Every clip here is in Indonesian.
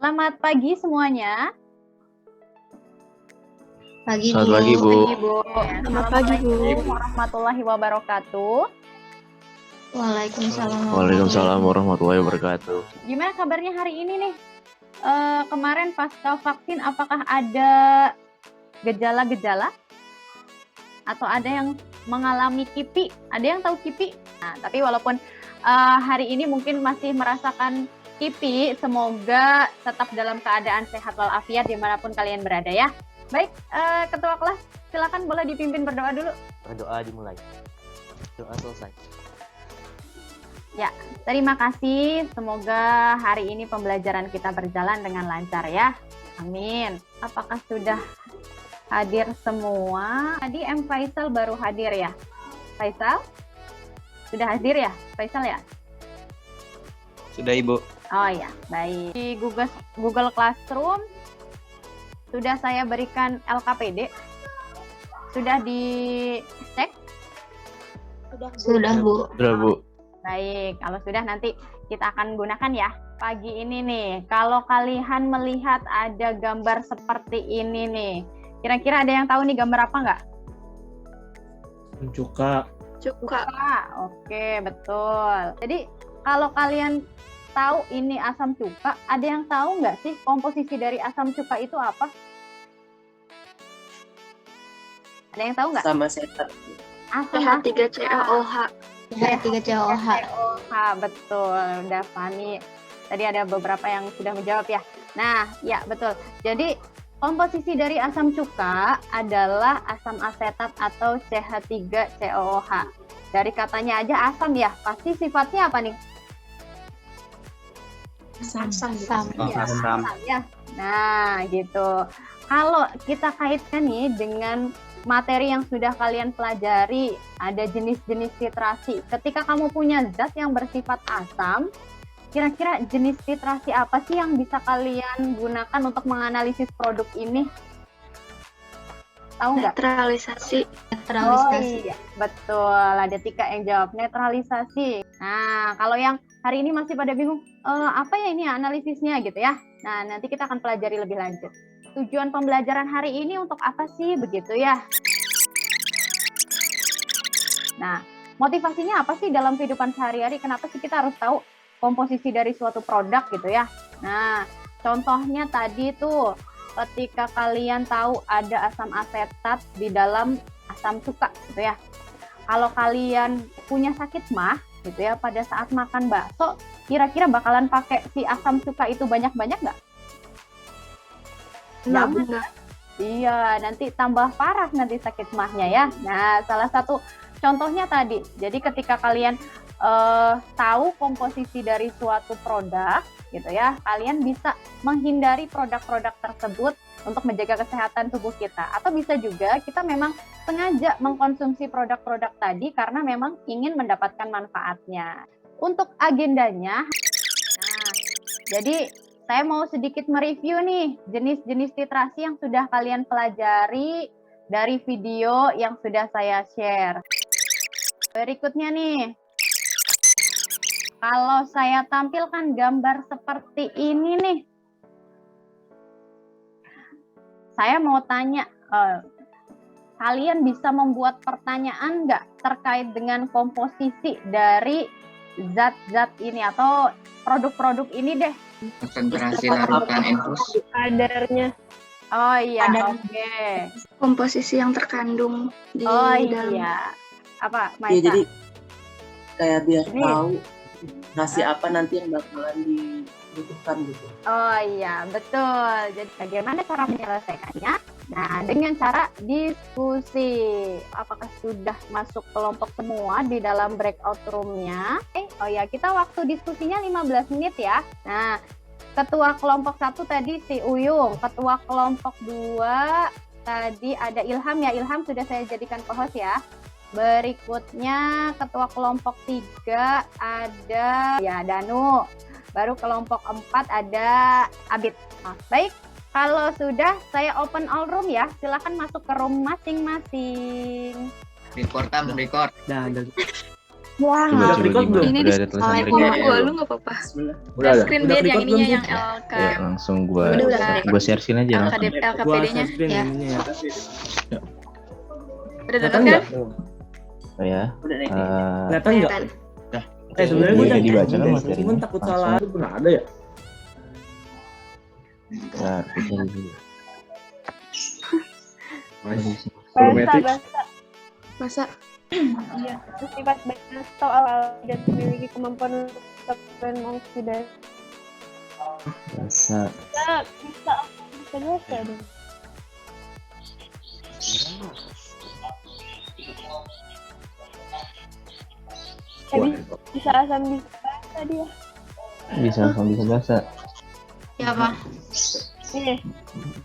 Selamat pagi semuanya. Pagi, Selamat Bu. pagi, Bu. Selamat pagi, Bu. Assalamualaikum warahmatullahi wabarakatuh. Waalaikumsalam. Waalaikumsalam warahmatullahi wabarakatuh. Gimana kabarnya hari ini nih? Kemarin pasca vaksin apakah ada gejala-gejala? Atau ada yang mengalami KIPI? Ada yang tahu KIPI? Nah, tapi walaupun hari ini mungkin masih merasakan KIPI, semoga tetap dalam keadaan sehat walafiat dimanapun kalian berada ya. Baik, Ketua kelas, silakan boleh dipimpin berdoa dulu. Berdoa dimulai. Doa selesai. Ya, terima kasih. Semoga hari ini pembelajaran kita berjalan dengan lancar ya. Amin. Apakah sudah hadir semua? Tadi M. Faisal baru hadir ya? Faisal? Sudah hadir ya? Faisal ya? Sudah, Ibu. Oh ya, baik. Di Google Classroom sudah saya berikan LKPD. Sudah dicek? Sudah, Bu. Sudah, Bu. Baik, kalau sudah nanti kita akan gunakan ya. Pagi ini nih, kalau kalian melihat ada gambar seperti ini nih, kira-kira ada yang tahu nih gambar apa nggak? Cuka. Oke, betul. Jadi kalau kalian tahu ini asam cuka, ada yang tahu nggak sih komposisi dari asam cuka itu apa? Ada yang tahu nggak? Sama setan. Asam CH3CaOH. CH3CaOH. Betul, udah Fani. Tadi ada beberapa yang sudah menjawab ya. Nah, ya betul. Jadi komposisi dari asam cuka adalah asam asetat atau CH3CaOH. Dari katanya aja asam ya, pasti sifatnya apa nih? Asam. Asam ya. Nah, gitu. Kalau kita kaitkan nih dengan materi yang sudah kalian pelajari, ada jenis-jenis titrasi. Ketika kamu punya zat yang bersifat asam, kira-kira jenis titrasi apa sih yang bisa kalian gunakan untuk menganalisis produk ini? Tahu nggak? Netralisasi. Oh iya, betul. Ada Tika yang jawab netralisasi. Nah, kalau yang hari ini masih pada bingung, apa ya ini analisisnya gitu ya? Nah, nanti kita akan pelajari lebih lanjut. Tujuan pembelajaran hari ini untuk apa sih begitu ya? Nah, motivasinya apa sih dalam kehidupan sehari-hari? Kenapa sih kita harus tahu komposisi dari suatu produk gitu ya? Nah, contohnya tadi tuh ketika kalian tahu ada asam asetat di dalam asam cuka gitu ya. Kalau kalian punya sakit mah gitu ya, pada saat makan bakso, kira-kira bakalan pakai si asam cuka itu banyak-banyak nggak? Jangan. Iya, nanti tambah parah nanti sakit mahnya ya. Nah, salah satu contohnya tadi. Jadi ketika kalian tahu komposisi dari suatu produk gitu ya, kalian bisa menghindari produk-produk tersebut untuk menjaga kesehatan tubuh kita. Atau bisa juga kita memang sengaja mengkonsumsi produk-produk tadi karena memang ingin mendapatkan manfaatnya. Untuk agendanya, nah, jadi saya mau sedikit mereview nih jenis-jenis titrasi yang sudah kalian pelajari dari video yang sudah saya share. Berikutnya nih, kalau saya tampilkan gambar seperti ini nih, saya mau tanya, kalian bisa membuat pertanyaan nggak terkait dengan komposisi dari zat-zat ini atau produk-produk ini deh? Konsentrasi larutan infus. Kadarnya. Oh iya, Kadar. oke. Komposisi yang terkandung di Oh dalam. iya. Apa, Ya, Maisa? jadi kayak biar Ini. tahu nasi apa nanti yang bakalan dibutuhkan gitu. Oh iya, betul. Jadi bagaimana cara menyelesaikannya? Nah, dengan cara diskusi. Apakah sudah masuk kelompok semua di dalam breakout room-nya? Oh ya, kita waktu diskusinya 15 menit ya. Nah, ketua kelompok 1 tadi si Uyung, ketua kelompok 2 tadi ada Ilham ya. Ilham sudah saya jadikan co-host ya. Berikutnya ketua kelompok 3 ada ya Danu. Baru kelompok 4 ada Abid. Nah, baik. Kalau sudah, saya open all room ya. Silakan masuk ke room masing-masing. Record. Dah. Wah, Coba, Udah coba record gimana? belum? ini Udah ada tulisan di record. gua lu nggak apa-apa. Bismillah. Udah ada. Screen Udah dia yang record ininya belum yang sih? LK. Ya, langsung gua Udah. gua share-in aja langsung. LKPD-nya screen ya. ininya ya. Udah Kelihatan dengar nggak? kan? Oh ya. Udah nih. Eh, Kelihatan nggak? Kelihatan. Sebenarnya Iya, gue udah udah dibaca kan deh, materinya. cuman takut Langsung. salah. Itu pernah ada ya? bentar, kita dulu. Volumetric. Masa Iya, terus sifat baiknya soal dan memiliki kemampuan untuk melakukan mengoksidasi. Bahasa Bisa biasa dong. Tapi bisa asam bisa bahasa dia. bisa langsung bisa bahasa. Siapa? Ini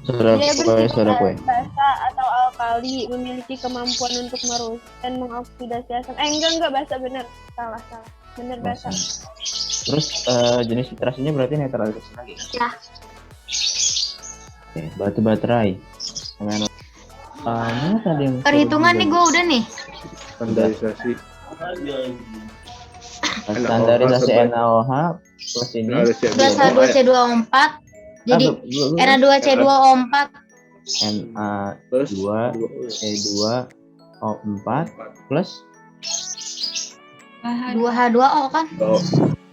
Saudara dia kue, saudara kue. basa atau alkali memiliki kemampuan untuk merusak dan mengoksidasi asam. Enggak basa bener. Salah. Bener basa. Terus jenis literasinya berarti netralitas lagi. Ya. Oke, batu baterai. Dengan mana tadi yang Perhitungan nih gue udah nih. Standarisasi. standarisasi NaOH plus ini. Ada sih. Udah H2C2O4. Jadi Na2C2O4 Terus Na2C2O4 plus 2H2O kan?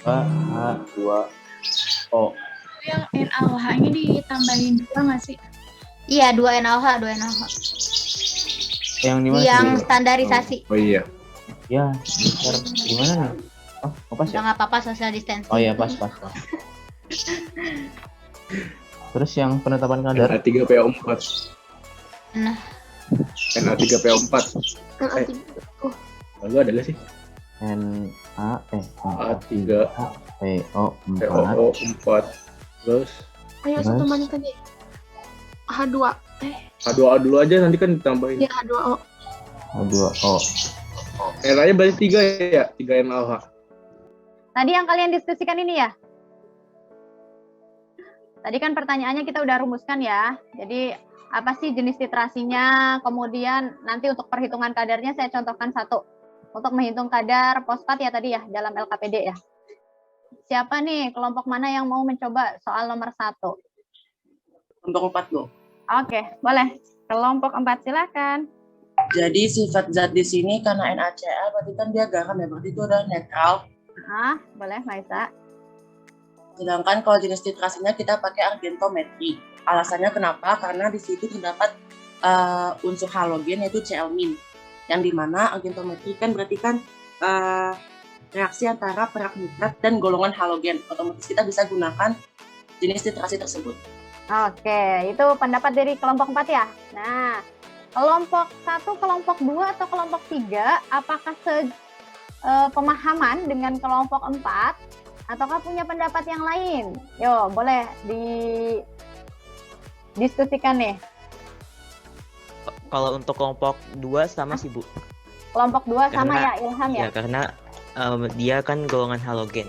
H2O. Yang NaOH-nya ditambahin juga nggak sih? Iya, 2NaOH. Yang di mana? Yang sih? standarisasi. Oh iya. Ya, bentar. Gimana nih? Oh, pas Udah ya? nggak apa-apa social distancing. Oh iya, pas. Terus yang penetapan kadar Na3PO4. Nah. Na3PO4. Lalu ada gak sih? Na3PO4 POO4. Terus Ayo satu mana tadi? H2. H2O dulu aja, nanti kan ditambahin. Ya H2O. H2O. Na-nya berarti 3 ya? 3 NaOH. Tadi yang kalian diskusikan ini ya? Tadi kan pertanyaannya kita udah rumuskan ya. Jadi apa sih jenis titrasinya? Kemudian nanti untuk perhitungan kadarnya saya contohkan satu. Untuk menghitung kadar fosfat ya tadi ya dalam LKPD ya. Siapa nih kelompok mana yang mau mencoba soal nomor 1? Kelompok 4 loh. Oke, boleh. Kelompok 4 silakan. Jadi sifat zat di sini karena NaCl berarti kan dia garam ya, berarti itu udah netral. Boleh Maisa. Sedangkan kalau jenis titrasinya kita pakai argentometri. Alasannya kenapa? Karena di situ terdapat unsur halogen yaitu Cl-, yang dimana argentometri kan berarti kan reaksi antara perak nitrat dan golongan halogen. Otomatis kita bisa gunakan jenis titrasi tersebut. Oke, itu pendapat dari kelompok 4 ya. Nah, kelompok 1, kelompok 2 atau kelompok 3 apakah pemahaman dengan kelompok 4 ataukah punya pendapat yang lain? Yo, boleh didiskusikan nih. Kalau untuk kelompok 2 sama sih, Bu. Kelompok 2 sama Karena- ya, Ilham ya? Ya, karena dia kan golongan halogen.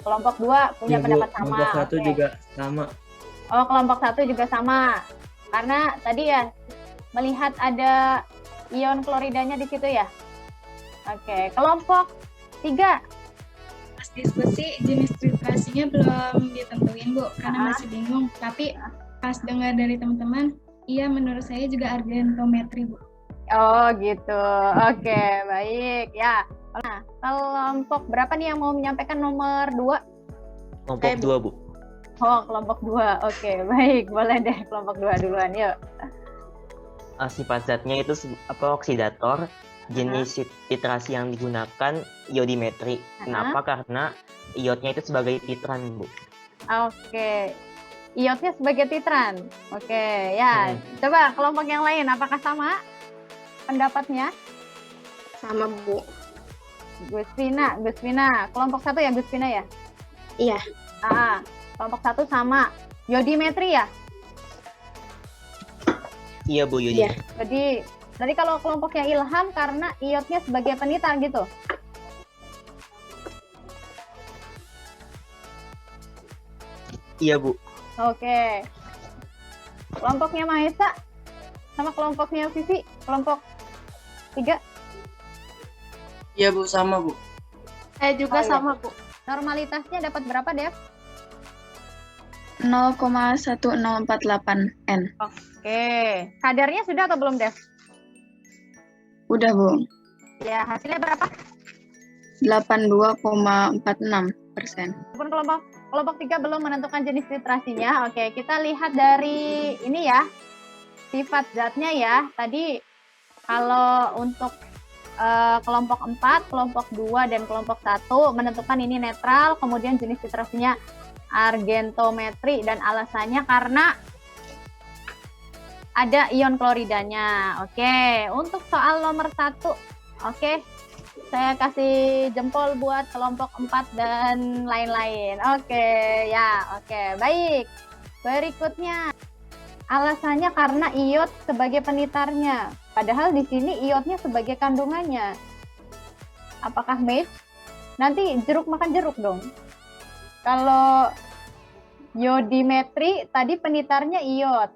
Kelompok 2 punya pendapat sama. Kelompok 1 Oke. juga sama. Oh, kelompok 1 juga sama. Karena tadi ya melihat ada ion kloridanya di situ ya. Oke, kelompok 3. Pas diskusi jenis titrasinya belum ditentuin, Bu, karena masih bingung. Tapi pas dengar dari teman-teman, iya menurut saya juga argentometri, Bu. Oh gitu. Oke, baik. Ya. Nah, kelompok berapa nih yang mau menyampaikan nomor 2? Kelompok 2, Bu. Oh, kelompok 2. Oke, baik. Boleh deh kelompok 2 duluan. Yuk. Sifat zatnya itu oksidator. Jenis titrasi yang digunakan iodimetri. Kenapa? Karena iodnya itu sebagai titran, Bu. Oke. Iodnya sebagai titran. Oke, ya. Coba kelompok yang lain apakah sama pendapatnya? Sama, Bu. Gus Vina. Kelompok 1 ya, Gus Vina ya? Iya. Kelompok 1 sama. Iodimetri ya? Iya, Bu, iodimetri. Jadi kalau kelompoknya Ilham karena iodnya sebagai penitran gitu. Iya, Bu. Oke. Kelompoknya Mahesa sama kelompoknya Vivi, kelompok 3. Iya Bu, sama Bu. Saya juga Oh, iya. sama Bu. Normalitasnya dapat berapa, Dev? 0,1048 N. Oke. Kadarnya sudah atau belum, Dev? Udah, Bu. Ya, hasilnya berapa? 82,46%. Walaupun kelompok 3 belum menentukan jenis titrasinya. Oke, kita lihat dari ini ya. Sifat zatnya ya. Tadi kalau untuk kelompok 4, kelompok 2 dan kelompok 1 menentukan ini netral, kemudian jenis titrasinya argentometri dan alasannya karena ada ion kloridanya. Oke, untuk soal nomor 1. Oke. Saya kasih jempol buat kelompok 4 dan lain-lain. Oke, ya, oke. Baik. Berikutnya. Alasannya karena iot sebagai penitarnya. Padahal di sini iotnya sebagai kandungannya. Apakah match? Nanti jeruk makan jeruk dong. Kalau yodimetri tadi penitarnya iot.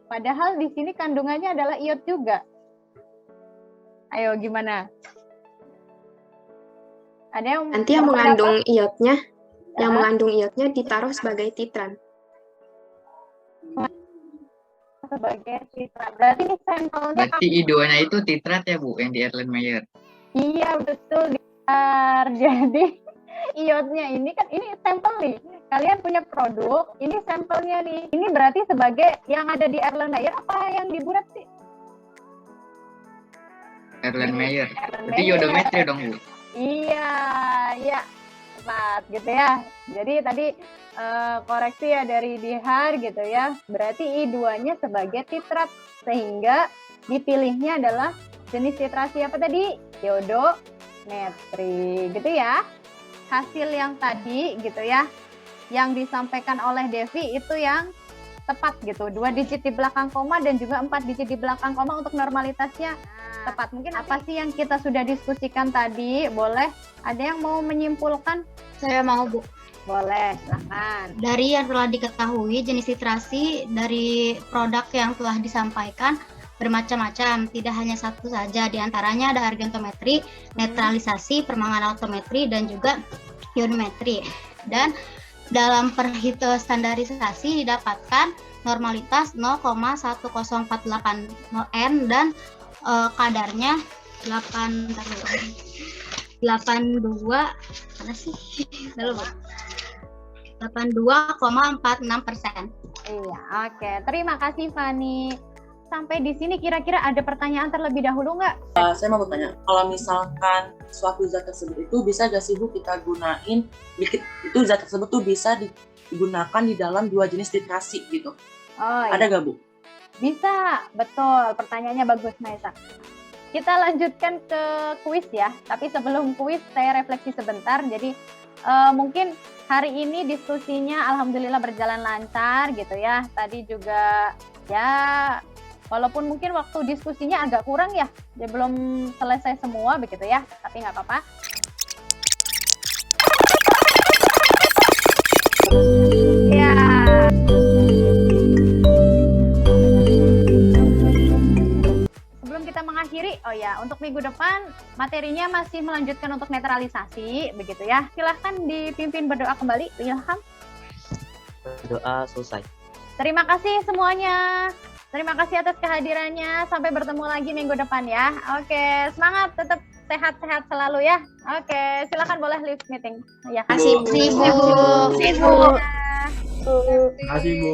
Padahal di sini kandungannya adalah iot juga. Ayo gimana? Ada yang Nanti yang berpendapat? mengandung iotnya, yang Ya. mengandung iotnya ditaruh sebagai titran. Sebagai titrat. Berarti ini sampelnya Berarti I2-nya itu titrat ya Bu, yang di Erlenmeyer. iya betul. Benar. Jadi iotnya ini kan ini sampel nih. Kalian punya produk, ini sampelnya nih. Ini berarti sebagai yang ada di Erlenmeyer apa yang di Burat sih? Erlenmeyer. Erlenmeyer. Berarti iodometri dong Bu. Iya, iya. Tepat gitu ya. Jadi tadi koreksi ya dari Dihar gitu ya. Berarti I2-nya sebagai titrat sehingga dipilihnya adalah jenis titrasi apa tadi? Iodometri gitu ya. Hasil yang tadi gitu ya, yang disampaikan oleh Devi itu yang tepat gitu. 2 digit di belakang koma dan juga 4 digit di belakang koma untuk normalitasnya tepat. Mungkin apa sih yang kita sudah diskusikan tadi? Boleh ada yang mau menyimpulkan? Saya mau, Bu. Boleh, silakan. Dari yang telah diketahui, jenis titrasi dari produk yang telah disampaikan bermacam-macam, tidak hanya satu saja. Di antaranya ada argentometri, netralisasi, permangan altometri, dan juga ionometri. Dan dalam perhitungan standarisasi didapatkan normalitas 0,1048 N dan kadarnya 82 mana sih? 82,46%. Iya, oke. Terima kasih Fani. Sampai di sini kira-kira ada pertanyaan terlebih dahulu nggak? Saya mau bertanya, kalau misalkan suatu zat tersebut itu bisa gak sih Bu kita gunain, itu zat tersebut tuh bisa digunakan di dalam 2 jenis titrasi gitu? Oh, iya. Ada gak Bu? Bisa, betul. Pertanyaannya bagus, Naisa. Kita lanjutkan ke kuis ya. Tapi sebelum kuis, saya refleksi sebentar. Jadi mungkin hari ini diskusinya alhamdulillah berjalan lancar gitu ya. Tadi juga ya, walaupun mungkin waktu diskusinya agak kurang ya. Dia belum selesai semua begitu ya. Tapi nggak apa-apa. Ya. Sebelum kita mengakhiri, oh ya, untuk minggu depan materinya masih melanjutkan untuk netralisasi, begitu ya. Silahkan dipimpin berdoa kembali, Ilham. Doa selesai. Terima kasih semuanya. Terima kasih atas kehadirannya. Sampai bertemu lagi minggu depan ya. Oke, semangat, tetap sehat-sehat selalu ya. Oke, silahkan boleh leave meeting. Ya, Kasih Bu. Terima kasih, Bu. Bu. Terima kasih Bu.